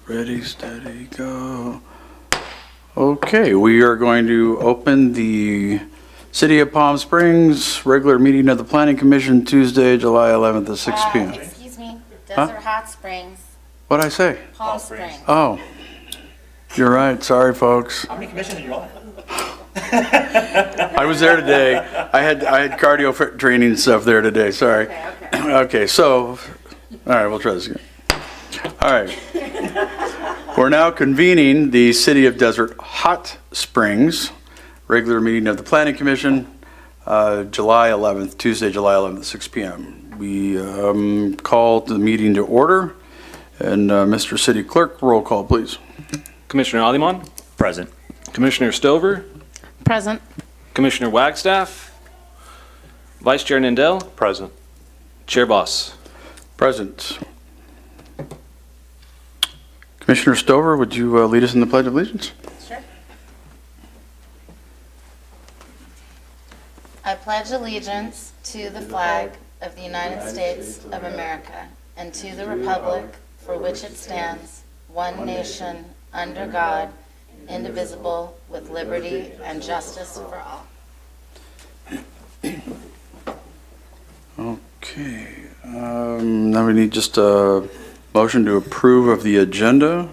Ready, steady, go. Okay, we are going to open the City of Palm Springs regular meeting of the Planning Commission Tuesday, July 11th at 6 p.m. Excuse me, Desert Hot Springs, What'd I say? Palm Springs. Oh, you're right. Sorry, folks. How many commissions are you on? I was there today. I had cardio training stuff there today. Sorry. Okay. Okay, so, all right, we'll try this again. All right. We're now convening the City of Desert Hot Springs regular meeting of the Planning Commission, July 11th, Tuesday, July 11th, 6 p.m. We called the meeting to order, and Mr. City Clerk, roll call, please. Commissioner Aliman, Present. Commissioner Stover, Present. Commissioner Wagstaff, Vice Chair Nindell, Present. Chair Boss. Present. Commissioner Stover, would you lead us in the Pledge of Allegiance? Sure. I pledge allegiance to the flag of the United States of America and to the republic for which it stands, one nation, under God, indivisible, with liberty and justice for all. Okay. Now we need just a motion to approve of the agenda.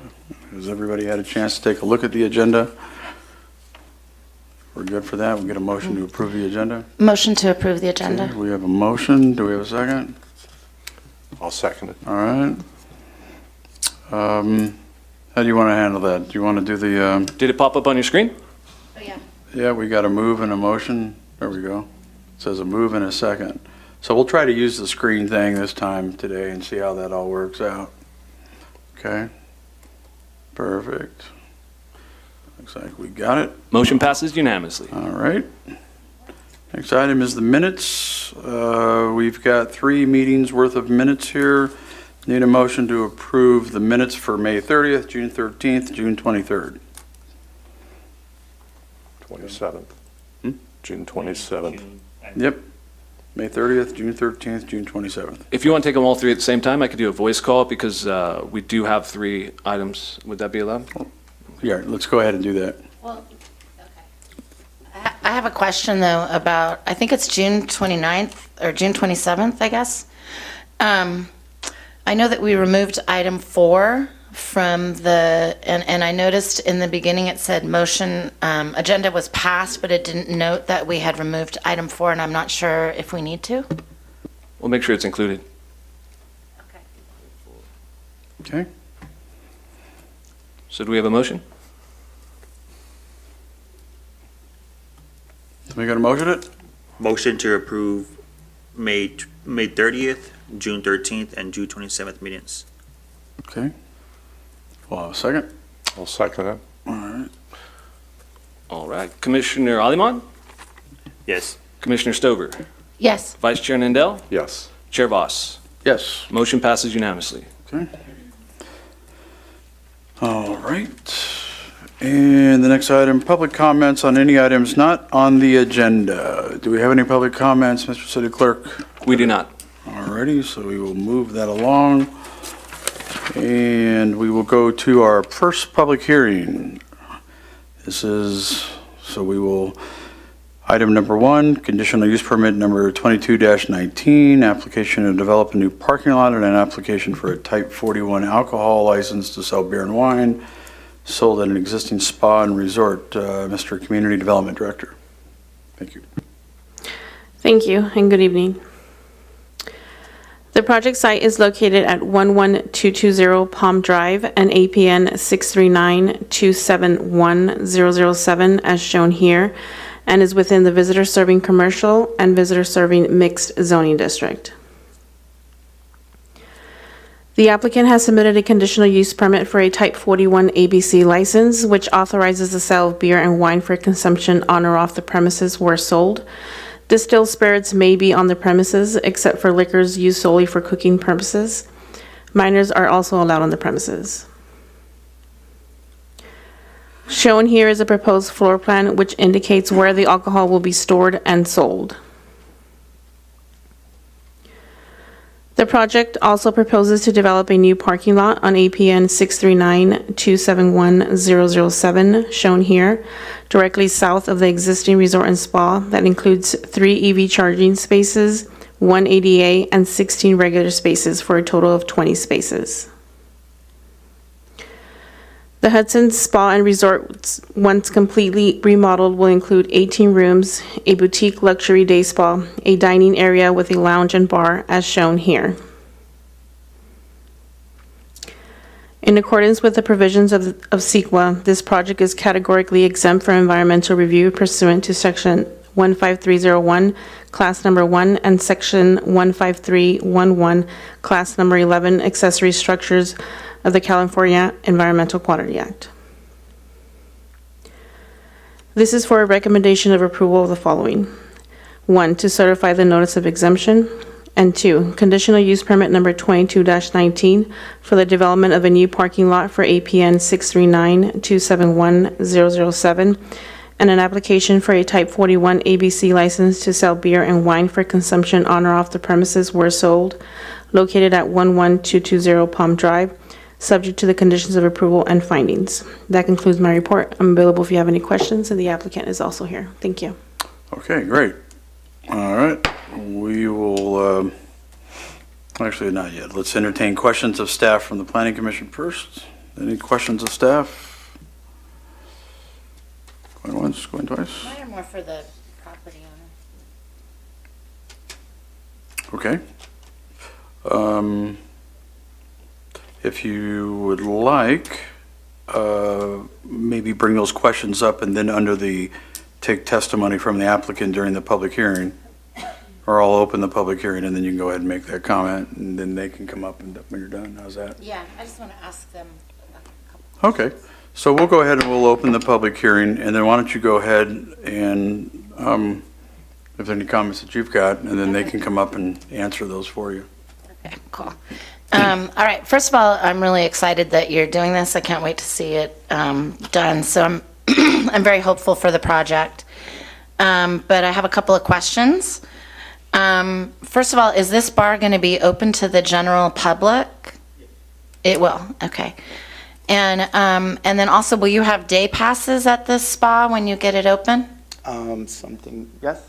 Has everybody had a chance to take a look at the agenda? We're good for that. We get a motion to approve the agenda. Motion to approve the agenda. Okay, we have a motion. Do we have a second? I'll second it. All right. How do you want to handle that? Do you want to do the, Did it pop up on your screen? Oh, yeah. yeah, we got a move and a motion. There we go. It says a move and a second. So we'll try to use the screen thing this time today and see how that all works out. Okay. Perfect. Looks like we got it. Motion passes unanimously. All right. Next item is the minutes. We've got 3 meetings worth of minutes here. Need a motion to approve the minutes for May 30th, June 13th, June 23rd. 27th. Hmm? June 27th. Yep. May 30th, June 13th, June 27th. If you want to take them all 3 at the same time, I could do a voice call because we do have 3 items. Would that be allowed? Yeah, let's go ahead and do that. Well, okay. I have a question, though, about, I think it's June 29th or June 27th, I guess. I know that we removed item 4 from the, and I noticed in the beginning it said motion, agenda was passed, but it didn't note that we had removed item 4, and I'm not sure if we need to. We'll make sure it's included. Okay. Okay. So do we have a motion? We got to motion it? Motion to approve May 30th, June 13th, and June 27th meetings. Okay. Well, a second. I'll second it. All right. All right. Commissioner Aliman, Yes. Commissioner Stover, Yes. Vice Chair Nindell, Yes. Chair Boss. Yes. Motion passes unanimously. Okay. All right. And the next item, public comments on any items not on the agenda. Do we have any public comments, Mr. City Clerk? We do not. All righty, so we will move that along. And we will go to our first public hearing. This is, so we will, item number 1, conditional use permit number 22-19, application to develop a new parking lot and an application for a type 41 alcohol license to sell beer and wine sold at an existing spa and resort. Mr. Community Development Director. Thank you. Thank you and good evening. The project site is located at 11220 Palm Drive and APN 639-271-007 as shown here, and is within the visitor serving commercial and visitor serving mixed zoning district. The applicant has submitted a conditional use permit for a type 41 ABC license, which authorizes the sale of beer and wine for consumption on or off the premises where sold. Distilled spirits may be on the premises, except for liquors used solely for cooking purposes. Minors are also allowed on the premises. Shown here is a proposed floor plan which indicates where the alcohol will be stored and sold. The project also proposes to develop a new parking lot on APN 639-271-007, shown here, directly south of the existing resort and spa that includes 3 EV charging spaces, 1 ADA, and 16 regular spaces for a total of 20 spaces. The Hudson Spa and Resort, once completely remodeled, will include 18 rooms, a boutique luxury day spa, a dining area with a lounge and bar, as shown here. In accordance with the provisions of CEQA, this project is categorically exempt from environmental review pursuant to Section 15301, Class Number 1, and Section 15311, Class Number 11, Accessory Structures of the California Environmental Quality Act. This is for a recommendation of approval of the following. 1, to certify the notice of exemption. And 2, conditional use permit number 22-19 for the development of a new parking lot for APN 639-271-007 and an application for a Type 41 ABC license to sell beer and wine for consumption on or off the premises where sold, located at 11220 Palm Drive, subject to the conditions of approval and findings. That concludes my report. I'm available if you have any questions, and the applicant is also here. Thank you. Okay, great. All right, we will, actually not yet. Let's entertain questions of staff from the Planning Commission first. Any questions of staff? Going once, going twice? Mine are more for the property owner. Okay. If you would like, maybe bring those questions up and then under the take testimony from the applicant during the public hearing, or I'll open the public hearing and then you can go ahead and make that comment and then they can come up and when you're done. How's that? Yeah, I just want to ask them a couple. Okay. So we'll go ahead and we'll open the public hearing and then why don't you go ahead and if there are any comments that you've got and then they can come up and answer those for you. Okay, cool. All right, first of all, I'm really excited that you're doing this. I can't wait to see it done. So I'm I'm very hopeful for the project. But I have a couple of questions. First of all, is this bar going to be open to the general public? It will, okay. And then also, will you have day passes at this spa when you get it open? Yes?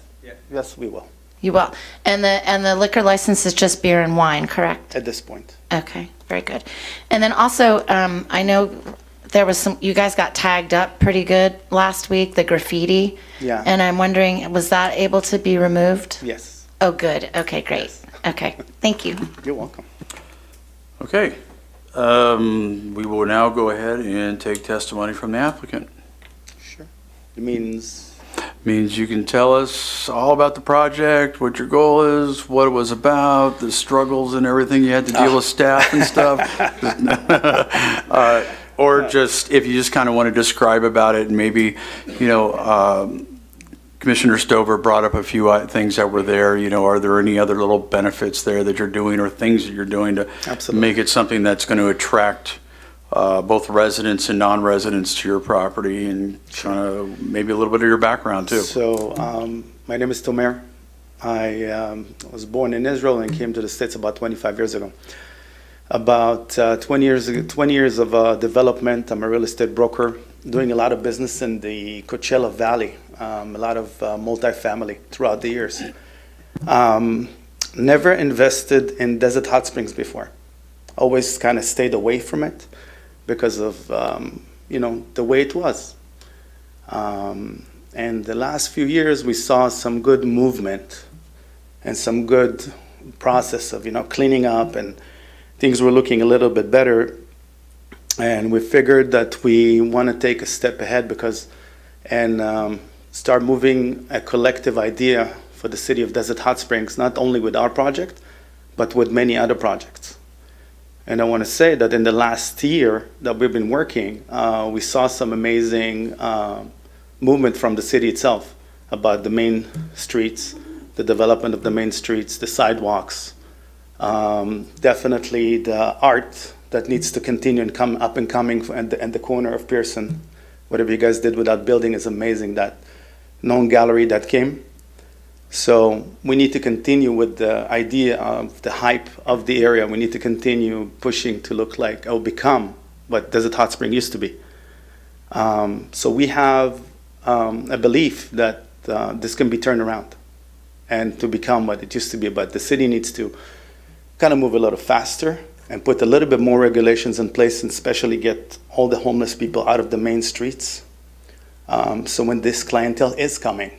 Yes, we will, You will. And the liquor license is just beer and wine, correct? at this point. Okay, very good. And then also, I know there was you guys got tagged up pretty good last week, the graffiti. Yeah. And I'm wondering, was that able to be removed? Yes. Oh, good. Okay, great. Okay, thank you. You're welcome. Okay. We will now go ahead and take testimony from the applicant. Sure. It means, Means you can tell us all about the project, what your goal is, what it was about, the struggles and everything you had to deal with staff and stuff. Or just, if you just kind of want to describe about it, and maybe, you know, Commissioner Stover brought up a few things that were there, you know, are there any other little benefits there that you're doing or things that you're doing to Absolutely. make it something that's going to attract both residents and non-residents to your property, and kind of maybe a little bit of your background too? so, my name is Tomer. I was born in Israel and came to the States about 25 years ago. About 20 years of development. I'm a real estate broker, doing a lot of business in the Coachella Valley, a lot of multifamily throughout the years. Never invested in desert hot springs before. Always kind of stayed away from it because of, you know, the way it was. And the last few years, we saw some good movement and some good process of, you know, cleaning up, and things were looking a little bit better. And we figured that we want to take a step ahead and start moving a collective idea for the city of Desert Hot Springs, not only with our project, but with many other projects. And I want to say that in the last year that we've been working, we saw some amazing movement from the city itself about the main streets, the development of the main streets, the sidewalks, definitely the art that needs to continue and come up and coming, and the corner of Pearson. Whatever you guys did with that building is amazing, that known gallery that came. So we need to continue with the idea of the hype of the area. We need to continue pushing to look like, or become what Desert Hot Spring used to be. So we have a belief that this can be turned around and to become what it used to be. But the city needs to kind of move a little faster and put a little bit more regulations in place, and especially get all the homeless people out of the main streets. So when this clientele is coming,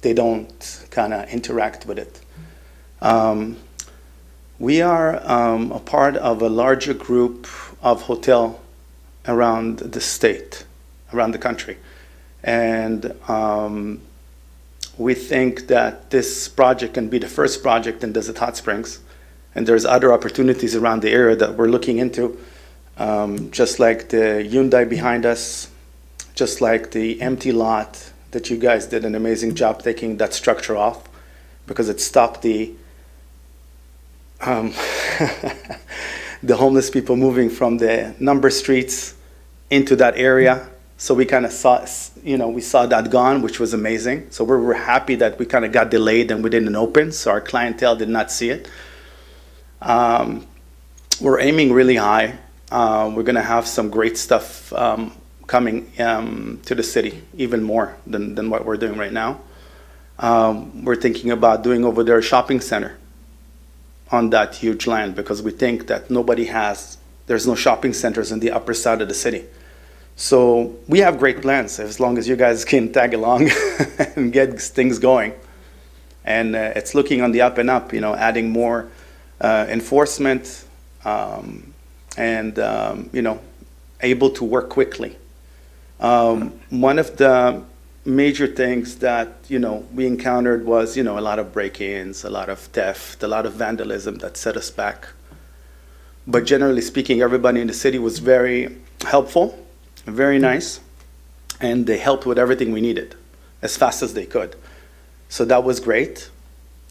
they don't kind of interact with it. We are a part of a larger group of hotel around the state, around the country. And we think that this project can be the first project in Desert Hot Springs. And there's other opportunities around the area that we're looking into, just like the Hyundai behind us, just like the empty lot that you guys did an amazing job taking that structure off, because it stopped the the homeless people moving from the number streets into that area. So we kind of saw, we saw that gone, which was amazing. So we're happy that we kind of got delayed and we didn't open, so our clientele did not see it. We're aiming really high. We're going to have some great stuff coming to the city, even more than what we're doing right now. We're thinking about doing over there a shopping center on that huge land, because we think that there's no shopping centers in the upper side of the city. So we have great plans, as long as you guys can tag along and get things going. And it's looking on the up and up, adding more enforcement, and able to work quickly. One of the major things that we encountered was a lot of break-ins, a lot of theft, a lot of vandalism that set us back. But generally speaking, everybody in the city was very helpful, very nice, and they helped with everything we needed as fast as they could. So that was great.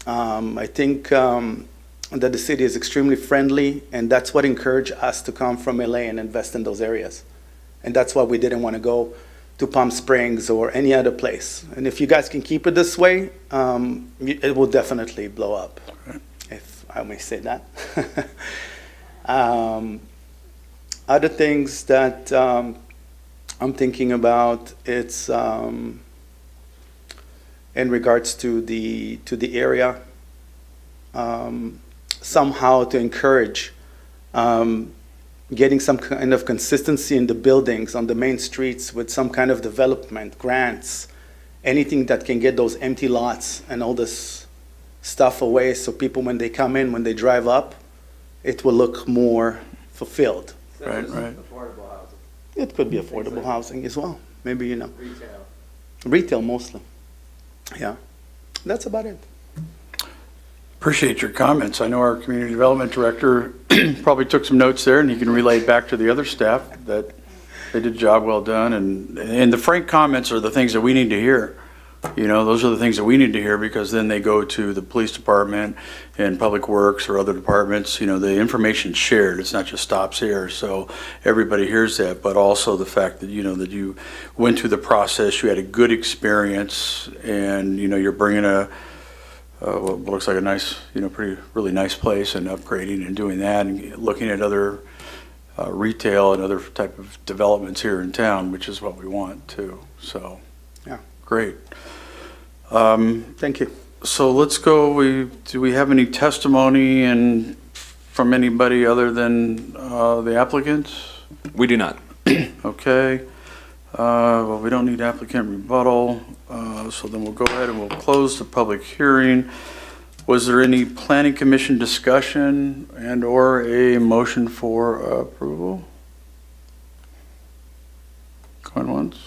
I think that the city is extremely friendly, and that's what encouraged us to come from LA and invest in those areas. And that's why we didn't want to go to Palm Springs or any other place. And if you guys can keep it this way, it will definitely blow up, if I may say that. Other things that I'm thinking about, it's in regards to the area, somehow to encourage getting some kind of consistency in the buildings on the main streets with some kind of development, grants, anything that can get those empty lots and all this stuff away, so people, when they come in, when they drive up, it will look more fulfilled. Right. Affordable housing. It could be affordable housing as well. Maybe, Retail. retail mostly. Yeah, that's about it. Appreciate your comments. I know our community development director probably took some notes there, and he can relay back to the other staff that they did a job well done. And the frank comments are the things that we need to hear. Those are the things that we need to hear, because then they go to the police department and public works or other departments. The information's shared. It's not just stops here. So everybody hears that, but also the fact that, that you went through the process, you had a good experience, and, you're bringing what looks like a nice, really nice place, and upgrading and doing that, and looking at other retail and other type of developments here in town, which is what we want too. So, Yeah. Great. Thank you. So let's go. Do we have any testimony from anybody other than the applicant? We do not. Okay. Well, we don't need applicant rebuttal, so then we'll go ahead and we'll close the public hearing. Was there any planning commission discussion and/or a motion for approval? Going once.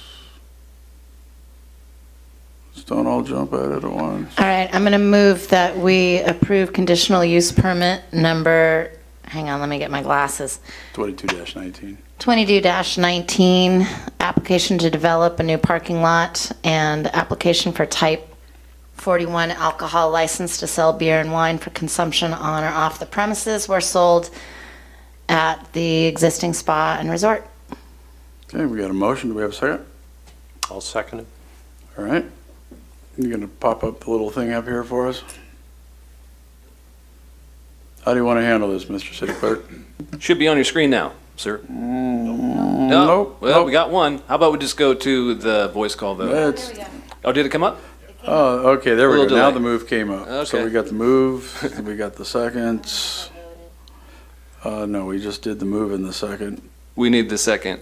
Just don't all jump at it at once. All right, I'm going to move that we approve conditional use permit number, hang on, let me get my glasses. 22-19. 22-19, application to develop a new parking lot and application for type 41 alcohol license to sell beer and wine for consumption on or off the premises were sold at the existing spa and resort. Okay, we got a motion. Do we have a second? I'll second it. All right. You gonna pop up the little thing up here for us? How do you want to handle this, Mr. City Clerk? Should be on your screen now, sir. No. Nope, Well, nope. we got one. How about we just go to the voice call vote? That's, Oh, did it come up? oh, okay, there A we go. little Now delay. the move came up. So Okay. we got the move, we got the seconds. No, we just did the move in the second. We need the second.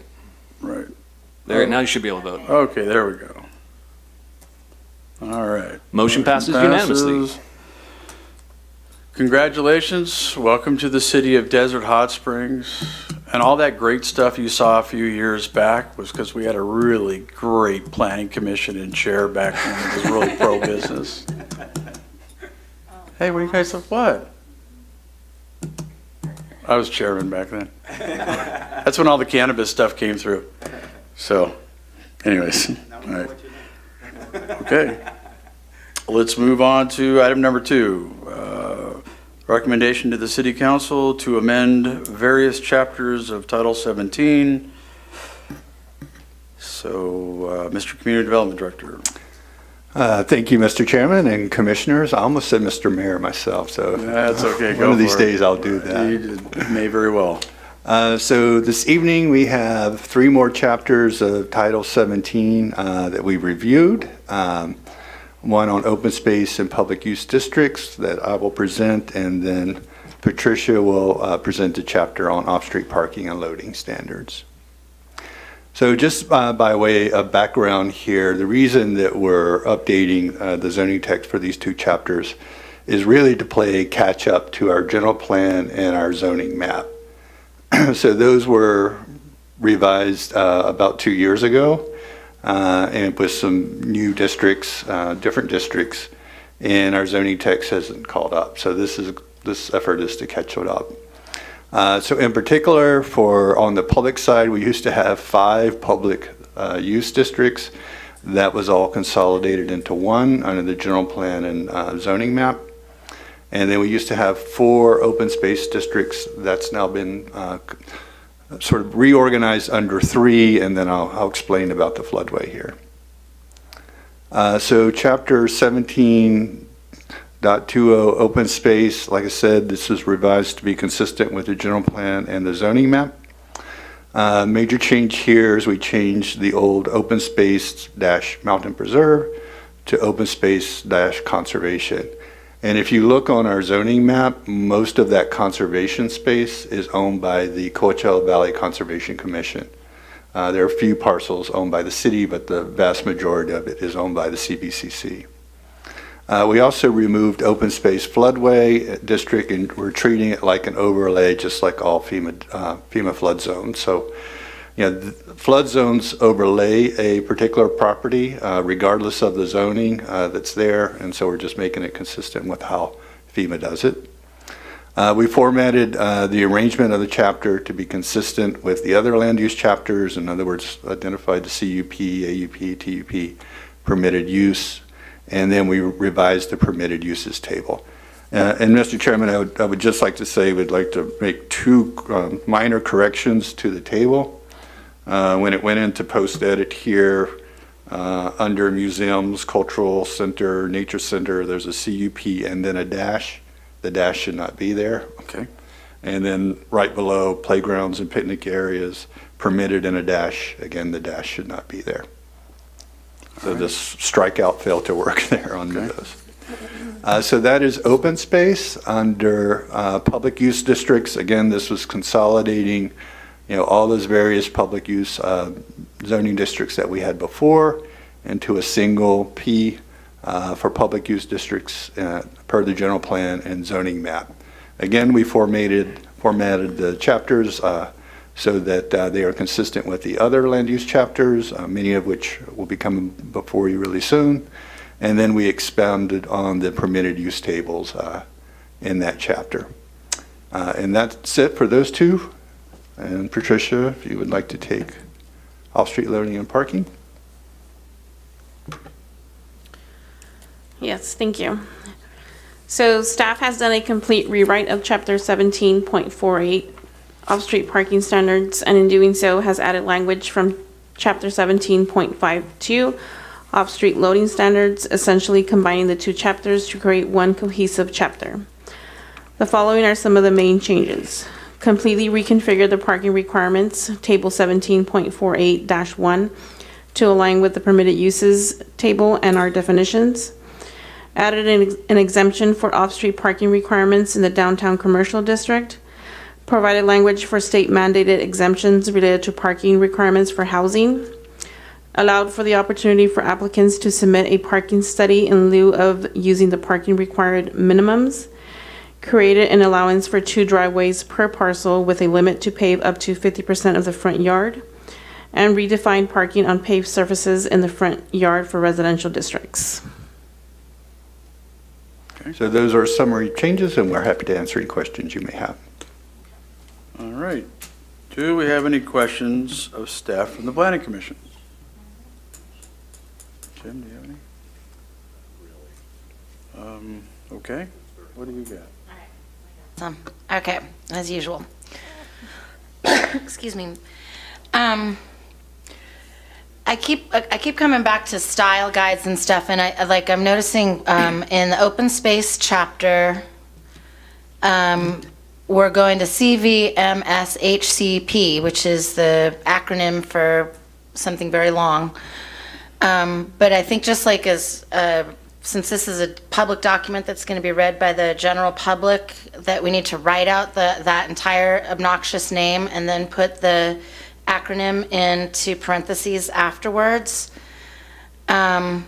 Right. There, now you should be able to vote. Okay, there we go. All right. Motion passes unanimously. Passes. Congratulations. Welcome to the city of Desert Hot Springs. And all that great stuff you saw a few years back was because we had a really great planning commission and chair back when it was really pro-business. Hey, what do you guys think? What? I was chairman back then. That's when all the cannabis stuff came through. So, anyways, all right. Okay. Let's move on to item number 2. Recommendation to the City Council to amend various chapters of Title 17. So, Mr. Community Development Director. Thank you, Mr. Chairman and Commissioners. I almost said Mr. Mayor myself, so That's okay. Go one of these for it. days I'll do that. You may very well. So this evening, we have 3 more chapters of Title 17 that we reviewed. One on open space and public use districts that I will present, and then Patricia will present a chapter on off-street parking and loading standards. So just by way of background here, the reason that we're updating the zoning text for these 2 chapters is really to play catch up to our general plan and our zoning map. So those were revised about 2 years ago, and with some new districts, different districts, and our zoning text hasn't caught up. So this effort is to catch it up. So in particular, on the public side, we used to have 5 public use districts. That was all consolidated into 1 under the general plan and zoning map. And then we used to have 4 open space districts. That's now been sort of reorganized under 3, and then I'll explain about the floodway here. So chapter 17.20 open space, like I said, this is revised to be consistent with the general plan and the zoning map. Major change here is we changed the old open space - mountain preserve to open space - conservation. And if you look on our zoning map, most of that conservation space is owned by the Coachella Valley Conservation Commission. There are a few parcels owned by the city, but the vast majority of it is owned by the CVCC. We also removed open space floodway district, and we're treating it like an overlay, just like all FEMA flood zones. So, the flood zones overlay a particular property regardless of the zoning that's there, and so we're just making it consistent with how FEMA does it. We formatted the arrangement of the chapter to be consistent with the other land use chapters. In other words, identified the CUP, AUP, TUP, permitted use, and then we revised the permitted uses table. And Mr. Chairman, I would just like to say we'd like to make 2 minor corrections to the table. When it went into post-edit here, under museums, cultural center, nature center, there's a CUP and then a dash. The dash should not be there. Okay. And then right below, playgrounds and picnic areas, permitted in a dash. Again, the dash should not be there. So this strikeout failed to work there on those. So that is open space under public use districts. Again, this was consolidating all those various public use zoning districts that we had before into a single P for public use districts per the general plan and zoning map. Again, we formatted the chapters so that they are consistent with the other land use chapters, many of which will be coming before you really soon. And then we expounded on the permitted use tables in that chapter. And that's it for those 2. And Patricia, if you would like to take off-street loading and parking. Yes, thank you. So staff has done a complete rewrite of Chapter 17.48 off-street parking standards, and in doing so has added language from Chapter 17.52 off-street loading standards, essentially combining the two chapters to create one cohesive chapter. The following are some of the main changes. Completely reconfigure the parking requirements, Table 17.48-1, to align with the permitted uses table and our definitions. Added an exemption for off-street parking requirements in the downtown commercial district. Provided language for state mandated exemptions related to parking requirements for housing. Allowed for the opportunity for applicants to submit a parking study in lieu of using the parking required minimums. Created an allowance for 2 driveways per parcel with a limit to pave up to 50% of the front yard. And redefined parking on paved surfaces in the front yard for residential districts. So those are summary changes, and we're happy to answer any questions you may have. All right. Do we have any questions of staff from the planning commission? Jim, do you have any? Okay. What do you got? Okay, as usual. Excuse me. I keep coming back to style guides and stuff, and I'm noticing in the open space chapter, we're going to CVMSHCP, which is the acronym for something very long. But I think just like as since this is a public document that's going to be read by the general public, that we need to write out that entire obnoxious name and then put the acronym into parentheses afterwards. And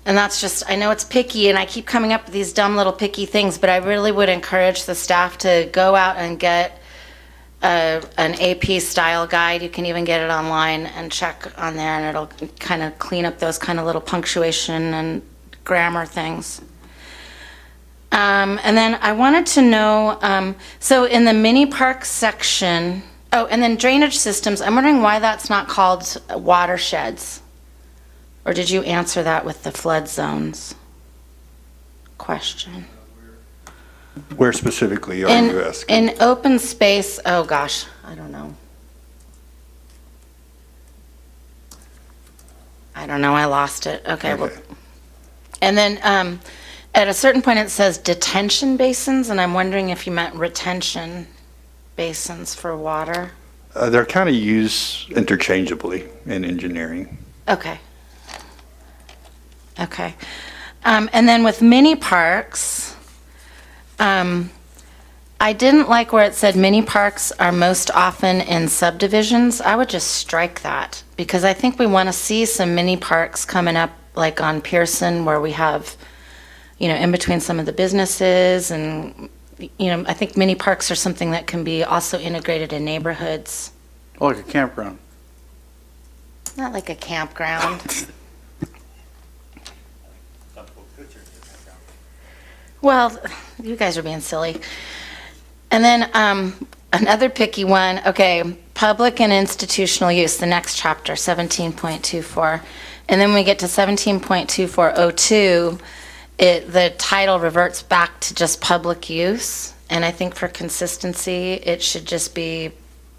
that's just, I know it's picky and I keep coming up with these dumb little picky things, but I really would encourage the staff to go out and get an AP style guide. You can even get it online and check on there, and it'll kind of clean up those kind of little punctuation and grammar things. And then I wanted to know, so in the mini park section, oh, and then drainage systems, I'm wondering why that's not called watersheds. Or did you answer that with the flood zones question? Where specifically are you asking? In open space, oh gosh, I don't know. I lost it. Okay. Well, and then at a certain point it says detention basins, and I'm wondering if you meant retention basins for water. They're kind of used interchangeably in engineering. Okay. Okay. And then with mini parks, I didn't like where it said mini parks are most often in subdivisions. I would just strike that, because I think we want to see some mini parks coming up, like on Pearson, where we have, in between some of the businesses, and, I think mini parks are something that can be also integrated in neighborhoods. Oh, like a campground. Not like a campground. Well, you guys are being silly. And then another picky one, okay, public and institutional use, the next chapter, 17.24. And then when we get to 17.2402, the title reverts back to just public use. And I think for consistency, it should just be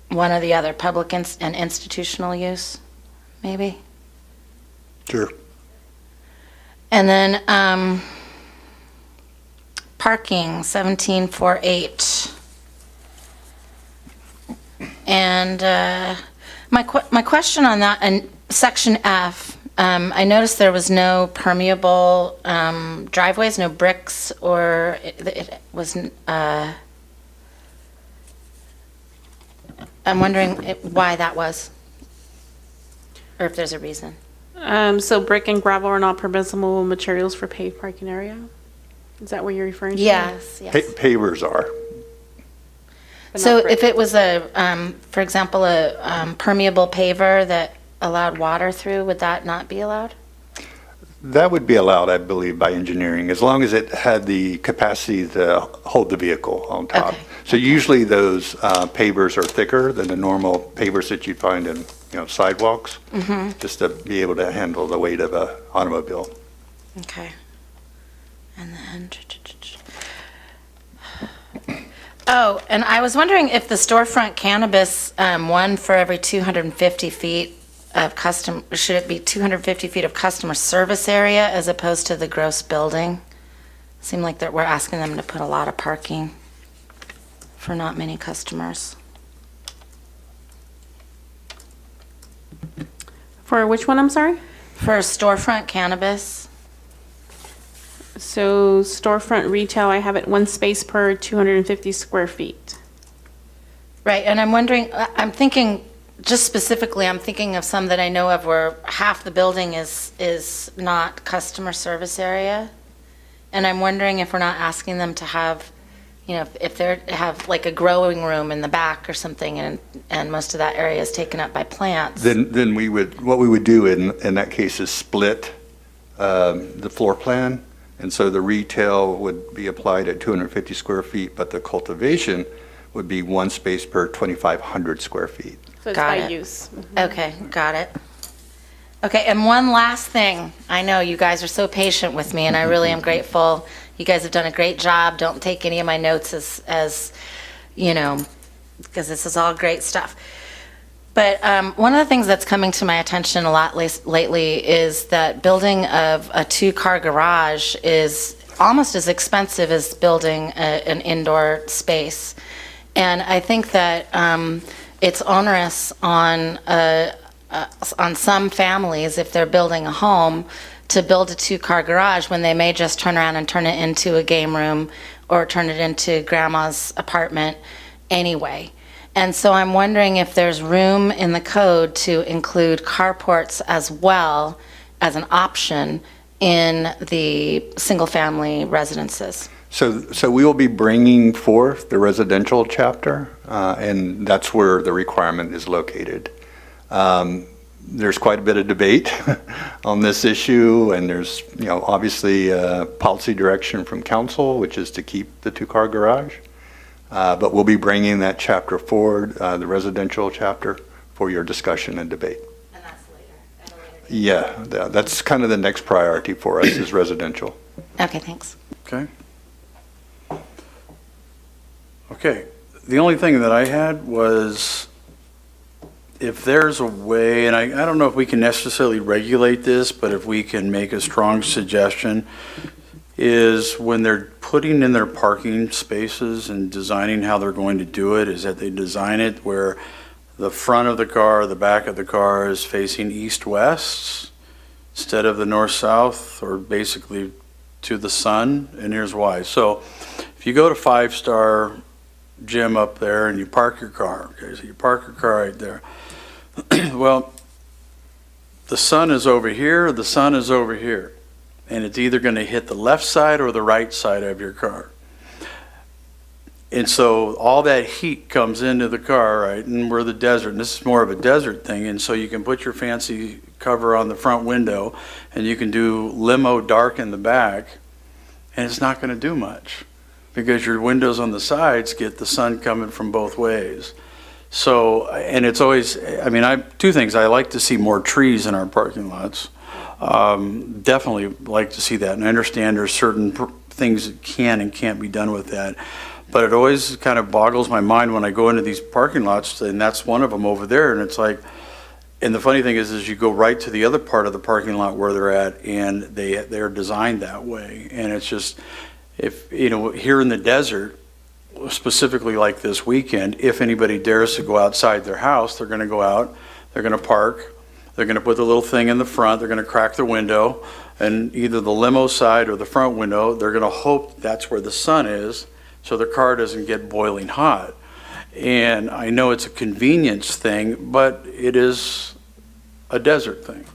one or the other, public and institutional use, maybe? Sure. And then parking, 17.48. And my question on that, and section F, I noticed there was no permeable driveways, no bricks, or it was, I'm wondering why that was, or if there's a reason. So brick and gravel are not permissible materials for paved parking area? Is that what you're referring to? Yes, yes. Pavers are. So if it was for example, a permeable paver that allowed water through, would that not be allowed? That would be allowed, I believe, by engineering, as long as it had the capacity to hold the vehicle on top. Okay. So usually those pavers are thicker than the normal pavers that you'd find in sidewalks, just to be able to handle the weight of an automobile. Okay. And then, oh, and I was wondering if the storefront cannabis, one for every 250 feet, should it be 250 feet of customer service area as opposed to the gross building? Seemed like that we're asking them to put a lot of parking for not many customers. For which one, I'm sorry? For storefront cannabis, So storefront retail, I have it 1 space per 250 square feet. right, and I'm wondering, I'm thinking, just specifically, I'm thinking of some that I know of where half the building is not customer service area. And I'm wondering if we're not asking them to have, you know, if they have like a growing room in the back or something, and most of that area is taken up by plants. Then what we would do in that case is split the floor plan. And so the retail would be applied at 250 square feet, but the cultivation would be 1 space per 2,500 square feet. So it's Got by it. use. Okay, got it. Okay, and one last thing. I know you guys are so patient with me, and I really am grateful. You guys have done a great job. Don't take any of my notes as you know, because this is all great stuff. But one of the things that's coming to my attention a lot lately is that building of a 2-car garage is almost as expensive as building an indoor space. And I think that it's onerous on some families, if they're building a home, to build a 2-car garage when they may just turn around and turn it into a game room or turn it into grandma's apartment anyway. And so I'm wondering if there's room in the code to include carports as well as an option in the single-family residences. So we will be bringing forth the residential chapter, and that's where the requirement is located. There's quite a bit of debate on this issue, and there's, you know, obviously policy direction from council, which is to keep the 2-car garage. But we'll be bringing that chapter forward, the residential chapter, for your discussion and debate. And that's later, at a later date. Yeah, that's kind of the next priority for us is residential. Okay, thanks. Okay. Okay, the only thing that I had was if there's a way, and I don't know if we can necessarily regulate this, but if we can make a strong suggestion, is when they're putting in their parking spaces and designing how they're going to do it, is that they design it where the front of the car, the back of the car is facing east-west instead of the north-south, or basically to the sun, and here's why. So if you go to 5-Star Gym up there and you park your car, okay, so you park your car right there. Well, the sun is over here, the sun is over here, and it's either going to hit the left side or the right side of your car. And so all that heat comes into the car, right, and we're the desert, and this is more of a desert thing, and so you can put your fancy cover on the front window, and you can do limo dark in the back, and it's not going to do much, because your windows on the sides get the sun coming from both ways. So, and it's always, I mean, 2 things. I like to see more trees in our parking lots. Definitely like to see that. And I understand there's certain things that can and can't be done with that. But it always kind of boggles my mind when I go into these parking lots, and that's one of them over there. And it's like, and the funny thing is you go right to the other part of the parking lot where they're at, and they're designed that way. And it's just, if, you know, here in the desert, specifically like this weekend, if anybody dares to go outside their house, they're going to go out, they're going to park, they're going to put the little thing in the front, they're going to crack the window, and either the limo side or the front window, they're going to hope that's where the sun is so their car doesn't get boiling hot. And I know it's a convenience thing, but it is a desert thing.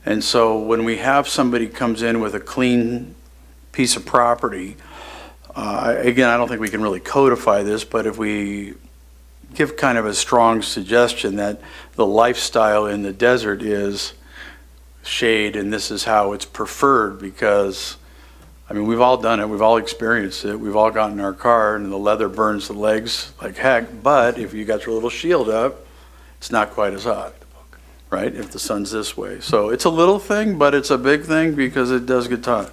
And so when we have somebody comes in with a clean piece of property, again, I don't think we can really codify this, but if we give kind of a strong suggestion that the lifestyle in the desert is shade and this is how it's preferred, because, I mean, we've all done it, we've all experienced it, we've all gotten in our car and the leather burns the legs like heck, but if you got your little shield up, it's not quite as hot, right, if the sun's this way. So it's a little thing, but it's a big thing because it does get hot.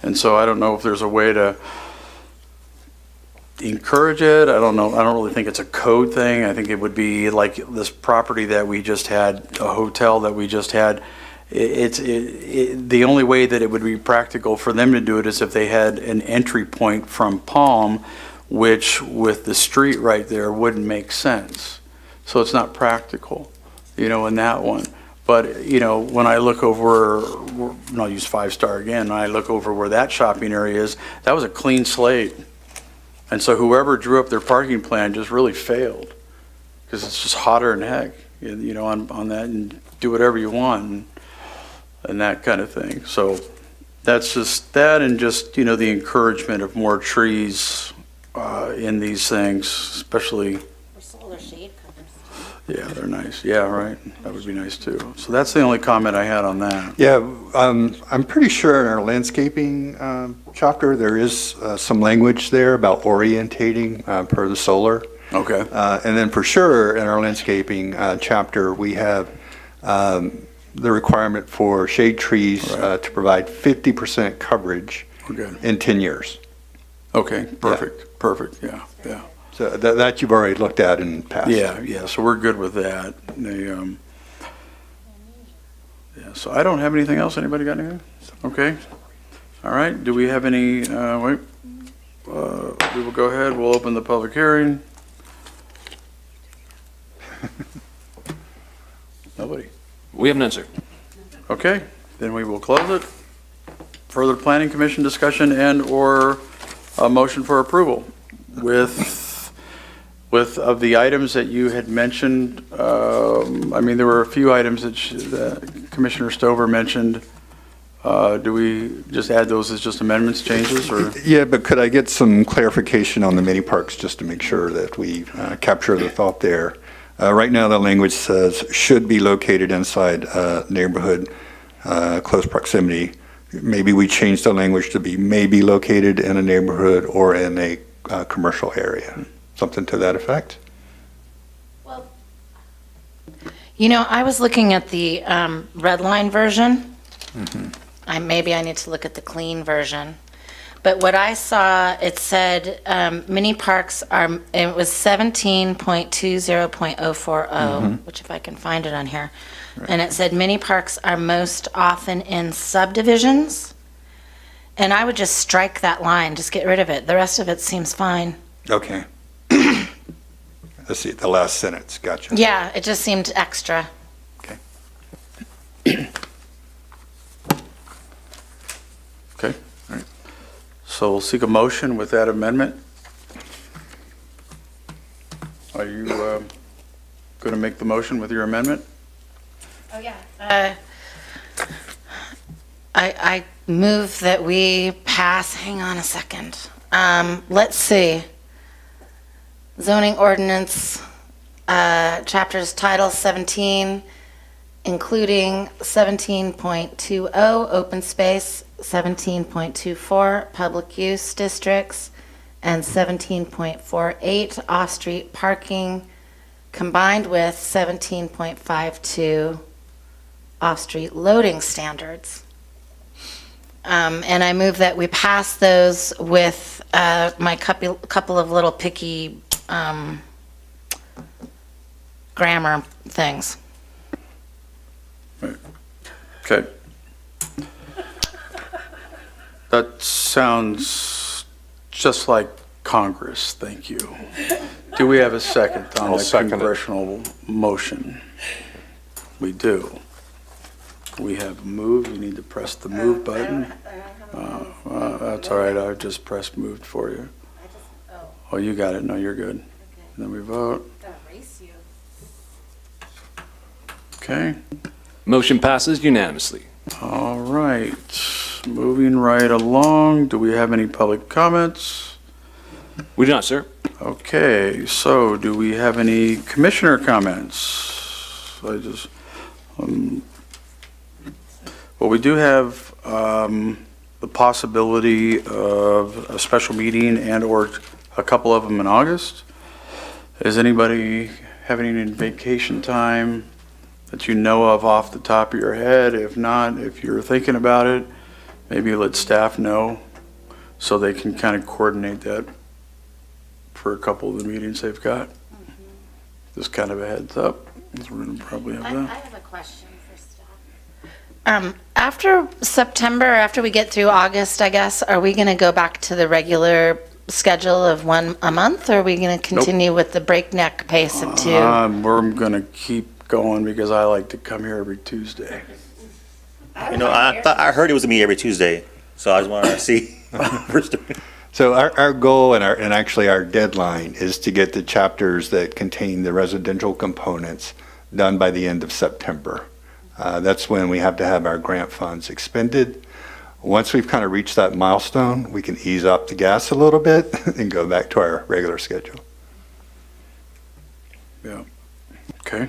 And so I don't know if there's a way to encourage it. I don't know. I don't really think it's a code thing. I think it would be like this property that we just had, a hotel that we just had. The only way that it would be practical for them to do it is if they had an entry point from Palm, which with the street right there wouldn't make sense. So it's not practical, in that one. But, when I look over, and I'll use 5 Star again, when I look over where that shopping area is, that was a clean slate. And so whoever drew up their parking plan just really failed, because it's just hotter than heck, on that, and do whatever you want and that kind of thing. So that's just that, and just, the encouragement of more trees in these things, especially. Or solar shade covers. Yeah, they're nice. Yeah, right. That would be nice too. So that's the only comment I had on that. Yeah, I'm pretty sure in our landscaping chapter, there is some language there about orientating per the solar. Okay. And then for sure, in our landscaping chapter, we have the requirement for shade trees to provide 50% coverage Okay. in 10 years. Okay, perfect, perfect, yeah. So that you've already looked at in the past. Yeah, so we're good with that. So I don't have anything else. Anybody got anything? Okay. All right, do we have any, we will go ahead, we'll open the public hearing. Nobody. We have none, sir. Okay, then we will close it. Further planning commission discussion and/or a motion for approval with of the items that you had mentioned. There were a few items that Commissioner Stover mentioned. Do we just add those as just amendments, changes, or? Yeah, but could I get some clarification on the mini parks just to make sure that we capture the thought there? Right now, the language says should be located inside neighborhood close proximity. Maybe we change the language to be may be located in a neighborhood or in a commercial area, something to that effect. Well, I was looking at the red line version. Maybe I need to look at the clean version. But what I saw, it said mini parks are, it was 17.20.040, which if I can find it on here. Right. And it said mini parks are most often in subdivisions. And I would just strike that line, just get rid of it. The rest of it seems fine. Okay. Let's see, the last sentence, gotcha. Yeah, it just seemed extra. Okay. Okay, all right. So we'll seek a motion with that amendment. Are you going to make the motion with your amendment? Oh, yeah. I move that we pass, hang on a second. Let's see. Zoning ordinance, chapters title 17, including 17.20 open space, 17.24 public use districts, and 17.48 off-street parking, combined with 17.52 off-street loading standards. And I move that we pass those with my couple of little picky grammar things. Right. Okay. That sounds just like Congress, thank you. Do we have a second on I'll the second it. congressional motion? We do. We have moved, you need to press the move button. That's all right, I just pressed moved for you. Oh, you got it, no, you're good. Okay. Then we vote, Gotta race you. okay. Motion passes unanimously. All right, moving right along, do we have any public comments? We do not, sir. Okay, so do we have any commissioner comments? Well, we do have the possibility of a special meeting and/or a couple of them in August. Is anybody having any vacation time that you know of off the top of your head? If not, if you're thinking about it, maybe let staff know so they can kind of coordinate that. for a couple of the meetings they've got. Just kind of a heads up. We're going to probably have I that. have a question for staff. After September, after we get through August, I guess, are we going to go back to the regular schedule of one a month, or are we going to continue with the breakneck pace of 2? We're going to keep going because I like to come here every Tuesday. You know, I heard it was me every Tuesday, so I just wanted to see. So our goal and actually our deadline is to get the chapters that contain the residential components done by the end of September. That's when we have to have our grant funds expended. Once we've kind of reached that milestone, we can ease up the gas a little bit and go back to our regular schedule. Yeah. Okay.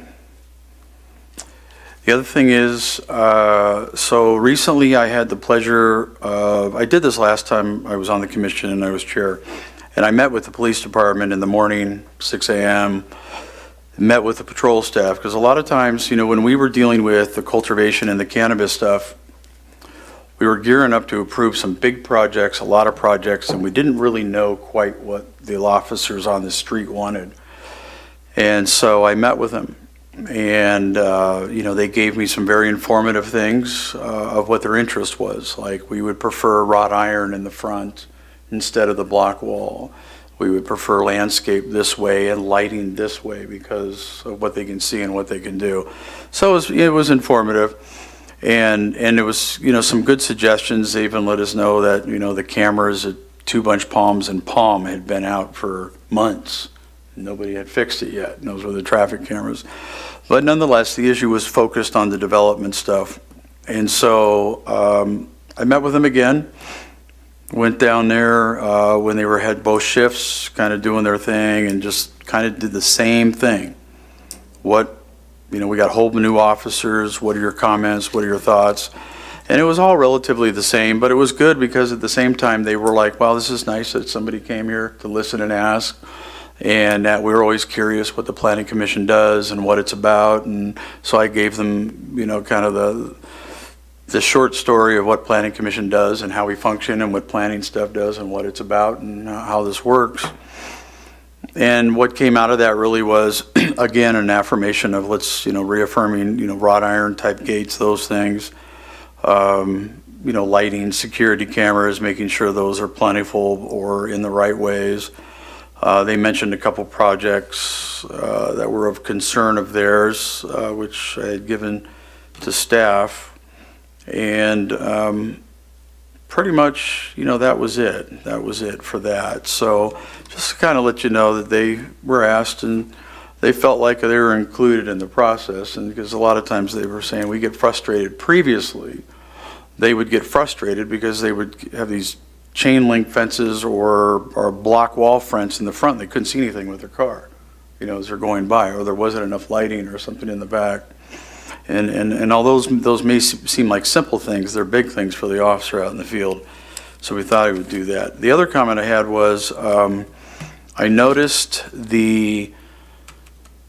The other thing is, so recently I had the pleasure of, I did this last time I was on the commission and I was chair, and I met with the police department in the morning, 6 a.m., met with the patrol staff, because a lot of times, you know, when we were dealing with the cultivation and the cannabis stuff, we were gearing up to approve some big projects, a lot of projects, and we didn't really know quite what the officers on the street wanted. And so I met with them. And, you know, they gave me some very informative things of what their interest was. Like, we would prefer wrought iron in the front instead of the block wall. We would prefer landscape this way and lighting this way because of what they can see and what they can do. So it was informative. And it was, you know, some good suggestions. They even let us know that, you know, the cameras at 2 Bunch Palms and Palm had been out for months. Nobody had fixed it yet, and those were the traffic cameras. But nonetheless, the issue was focused on the development stuff. And so I met with them again, went down there when they had both shifts, kind of doing their thing, and just kind of did the same thing. You know, we got a whole new officers, what are your comments, what are your thoughts? And it was all relatively the same, but it was good because at the same time they were like, wow, this is nice that somebody came here to listen and ask. And that we were always curious what the Planning Commission does and what it's about. And so I gave them, you know, kind of the short story of what Planning Commission does and how we function and what planning stuff does and what it's about and how this works. And what came out of that really was, again, an affirmation of let's, you know, reaffirming, you know, wrought iron type gates, those things. You know, lighting, security cameras, making sure those are plentiful or in the right ways. They mentioned a couple projects that were of concern of theirs, which I had given to staff. And pretty much, you know, that was it. That was it for that. So just to kind of let you know that they were asked and they felt like they were included in the process. And because a lot of times they were saying we get frustrated previously, they would get frustrated because they would have these chain link fences or block wall fence in the front. They couldn't see anything with their car, you know, as they're going by, or there wasn't enough lighting or something in the back. And all those may seem like simple things, they're big things for the officer out in the field. So we thought he would do that. The other comment I had was I noticed the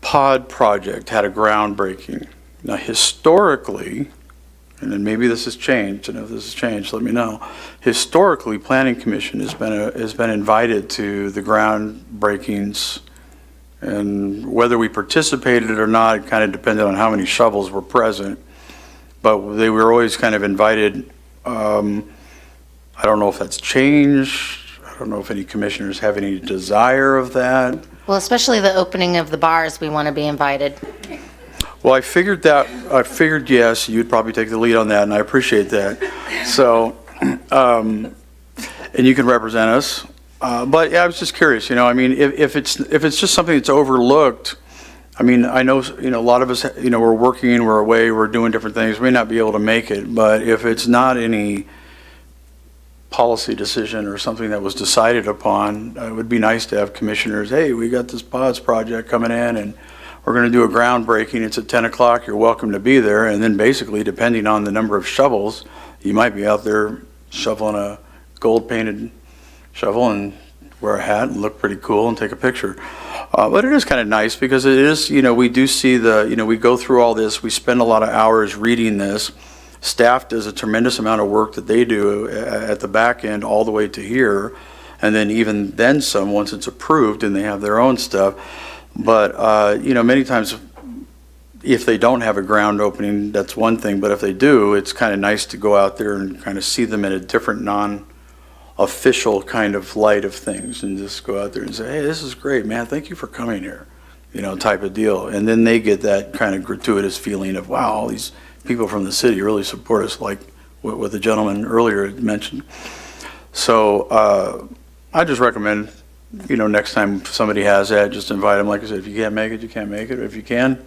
pod project had a groundbreaking. Now historically, and then maybe this has changed, and if this has changed, let me know. Historically, Planning Commission has been invited to the groundbreakings, and whether we participated or not, it kind of depended on how many shovels were present. But they were always kind of invited. I don't know if that's changed. I don't know if any commissioners have any desire of that. Well, especially the opening of the bars, we want to be invited. Well, I figured yes, you'd probably take the lead on that, and I appreciate that. So, and you can represent us. But yeah, I was just curious, you know, I mean, if it's just something that's overlooked, I mean, I know, you know, a lot of us, you know, we're working, we're away, we're doing different things, we may not be able to make it, but if it's not any policy decision or something that was decided upon, it would be nice to have commissioners, hey, we got this PODS project coming in, and we're going to do a groundbreaking. It's at 10 o'clock. You're welcome to be there. And then basically, depending on the number of shovels, you might be out there shoveling a gold-painted shovel and wear a hat and look pretty cool and take a picture. But it is kind of nice because it is, you know, we do see we go through all this. We spend a lot of hours reading this. Staff does a tremendous amount of work that they do at the back end all the way to here. and then even then some once it's approved and they have their own stuff. But, you know, many times if they don't have a ground opening, that's one thing, but if they do, it's kind of nice to go out there and kind of see them in a different non-official kind of light of things and just go out there and say, hey, this is great, man, thank you for coming here, you know, type of deal. And then they get that kind of gratuitous feeling of, wow, all these people from the city really support us, like what the gentleman earlier had mentioned. So I just recommend, you know, next time somebody has that, just invite them. Like I said, if you can't make it, you can't make it. If you can,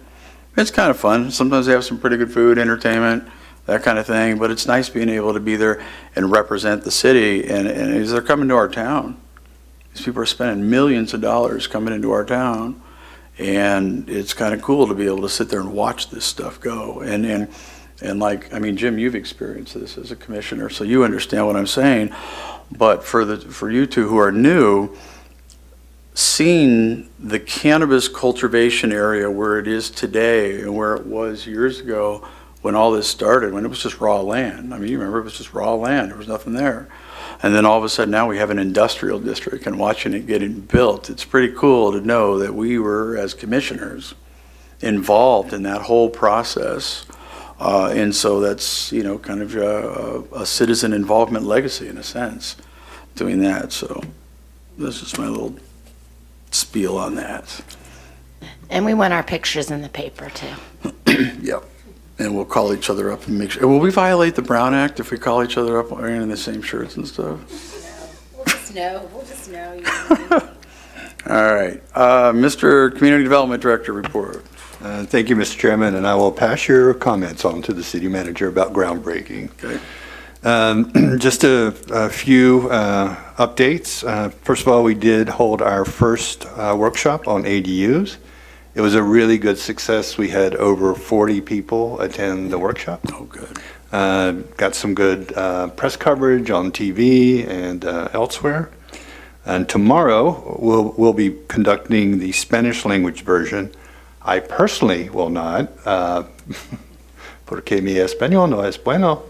it's kind of fun. Sometimes they have some pretty good food, entertainment, that kind of thing. But it's nice being able to be there and represent the city. And as they're coming to our town, these people are spending millions of dollars coming into our town. And it's kind of cool to be able to sit there and watch this stuff go. And like, I mean, Jim, you've experienced this as a commissioner, so you understand what I'm saying. But for you two who are new, seeing the cannabis cultivation area where it is today and where it was years ago when all this started, when it was just raw land. I mean, you remember it was just raw land. There was nothing there. And then all of a sudden now we have an industrial district, and watching it getting built, it's pretty cool to know that we were, as commissioners, involved in that whole process. And so that's, you know, kind of a citizen involvement legacy in a sense, doing that. So this is my little spiel on that. And we want our pictures in the paper too. Yep. And we'll call each other up and make sure. Will we violate the Brown Act if we call each other up wearing the same shirts and stuff? We'll just know. All right. Mr. Community Development Director report. Thank you, Mr. Chairman, and I will pass your comments on to the city manager about groundbreaking. Okay. Just a few updates. First of all, we did hold our first workshop on ADUs. It was a really good success. We had over 40 people attend the workshop. Oh, good. Got some good press coverage on TV and elsewhere. And tomorrow, we'll be conducting the Spanish language version. I personally will not, porque mi español no es bueno.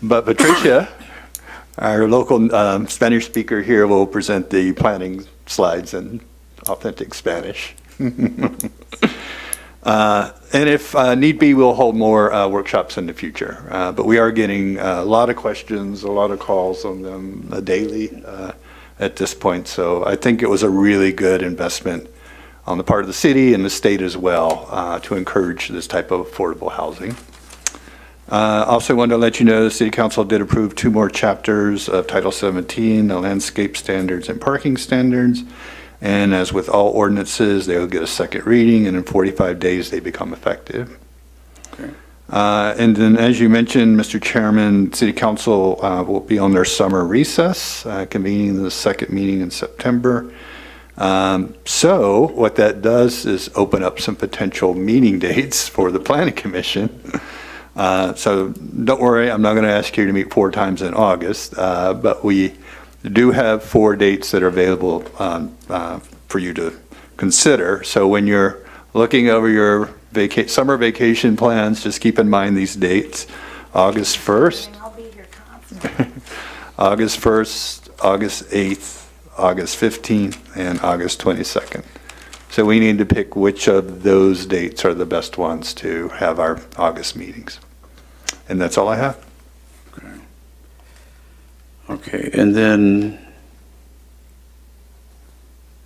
But Patricia, our local Spanish speaker here, will present the planning slides in authentic Spanish. And if need be, we'll hold more workshops in the future. But we are getting a lot of questions, a lot of calls on them daily at this point. So I think it was a really good investment on the part of the city and the state as well to encourage this type of affordable housing. Also wanted to let you know the City Council did approve 2 more chapters of Title 17, the landscape standards and parking standards. And as with all ordinances, they will get a second reading, and in 45 days they become effective. Okay. And then, as you mentioned, Mr. Chairman, City Council will be on their summer recess, convening the second meeting in September. So what that does is open up some potential meeting dates for the Planning Commission. So don't worry, I'm not going to ask you to meet 4 times in August, but we do have 4 dates that are available for you to consider. So when you're looking over your summer vacation plans, just keep in mind these dates. August 1st, I'll be here constantly. August 1st, August 8th, August 15th, and August 22nd. So we need to pick which of those dates are the best ones to have our August meetings. And that's all I have. Okay, and then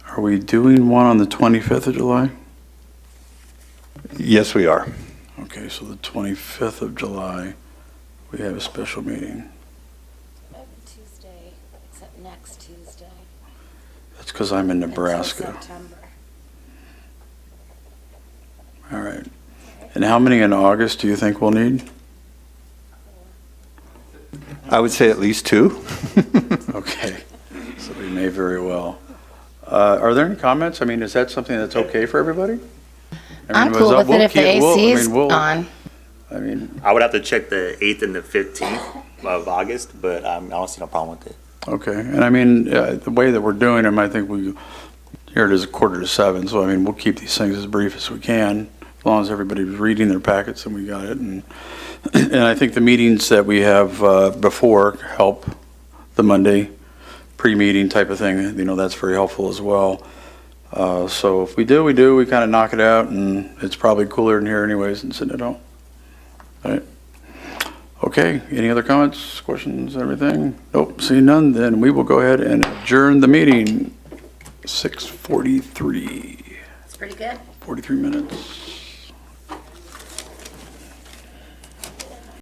are we doing one on the 25th of July? Yes, we are. Okay, so the 25th of July, we have a special meeting. Tuesday, except next Tuesday. That's because I'm in Nebraska. Until September. All right. And how many in August do you think we'll need? I would say at least 2. Okay, so we may very well. Are there any comments? I mean, is that something that's okay for everybody? I I'm mean, cool with it if the AC is we'll- on. I mean, I would have to check the 8th and the 15th of August, but I don't see no problem with it. okay, and I mean, the way that we're doing them, I think here it is 6:45, so I mean, we'll keep these things as brief as we can, as long as everybody's reading their packets and we got it. And I think the meetings that we have before help the Monday, pre-meeting type of thing, that's very helpful as well. So if we do, we kind of knock it out, and it's probably cooler in here anyways than sitting at home. All right. Okay, any other comments, questions, everything? Nope, seeing none, then we will go ahead and adjourn the meeting. 6:43, It's pretty good. 43 minutes.